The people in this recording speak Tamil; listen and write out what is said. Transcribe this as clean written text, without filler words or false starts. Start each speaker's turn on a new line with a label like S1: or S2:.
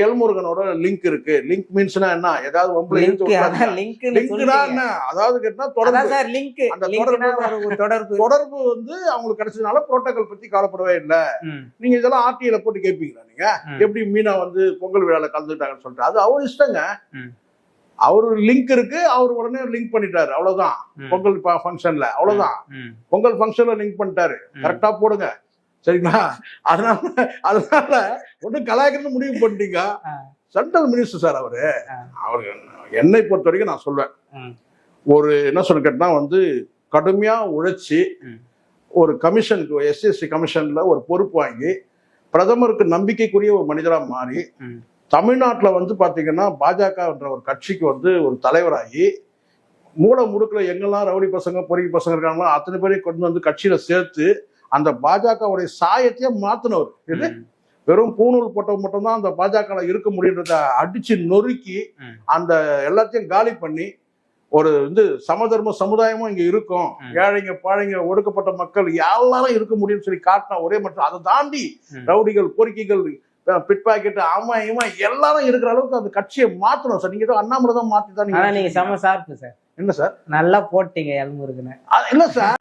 S1: எல்முருகனோட லிங்க் இருக்கு. லிங்க் மீன்ஸ்னா என்ன? ஏதாவது என்ன? அதாவது கேட்டா தொடர்பு வந்து அவங்களுக்கு கிடைச்சதுனால புரோட்டோகால் பத்தி கவலைப்படவே இல்லை. நீங்க இதெல்லாம் ஆர்டிஐல போட்டு கேட்பீங்களா? நீங்க எப்படி மீனா வந்து பொங்கல் விழால கலந்துட்டாங்கன்னு சொல்லிட்டு அது அவர் இஷ்டங்க. அவரு லிங்க் இருக்கு, அவர் உடனே லிங்க் பண்ணிட்டாரு, அவ்வளவுதான். பொங்கல் ஃபங்க்ஷன்ல அவ்வளவுதான், பொங்கல் ஃபங்க்ஷன்ல லிங்க் பண்ணிட்டாரு. கரெக்டா போடுங்க, சரிங்களா? அதனால ஒன்னும் கலாய்க்கணும்னு முடிவு பண்ணிட்டீங்க. சென்ட்ரல் மினிஸ்டர் சார் அவரு என்னை பொறுத்த வரைக்கும் நான் சொல்வேன், ஒரு என்ன சொல்ல கேட்டா வந்து கடுமையா உழைச்சி ஒரு கமிஷனுக்கு எஸ்சிஎஸ்டி கமிஷன்ல ஒரு பொறுப்பு வாங்கி பிரதமருக்கு நம்பிக்கைக்குரிய ஒரு மனிதரா மாறி தமிழ்நாட்டில் வந்து பாத்தீங்கன்னா பாஜக என்ற ஒரு கட்சிக்கு வந்து ஒரு தலைவராகி மூல முடுக்கல எங்கெல்லாம் ரவுடி பசங்க பொறுக்கி பசங்க இருக்காங்களோ அத்தனை பேரையும் கொண்டு வந்து கட்சியில சேர்த்து அந்த பாஜகவுடைய சாயத்தையே மாத்தினவர். இது வெறும் பூணூல் போட்டவங்க மட்டும்தான் அந்த பாஜக இருக்க முடியுன்றத அடிச்சு நொறுக்கி அந்த எல்லாத்தையும் காலி பண்ணி ஒரு வந்து சமதர்ம சமுதாயமும் இங்க இருக்கும், ஏழைங்க பாழைங்க ஒடுக்கப்பட்ட மக்கள் எல்லாரும் இருக்க முடியும்னு சொல்லி காட்டின ஒரே மட்டும். அதை தாண்டி ரவுடிகள் பொறுக்கிகள் பிட் பாக்கெட் ஆமா இவமா எல்லாரும் இருக்கிற அளவுக்கு அந்த கட்சியை மாத்தணும் சார். நீங்க அண்ணாமலை தான் மாத்தி தான்.
S2: நீங்க செம சார்.
S1: என்ன சார்
S2: நல்லா போட்டீங்க எல்முருகனை.
S1: இல்ல சார்.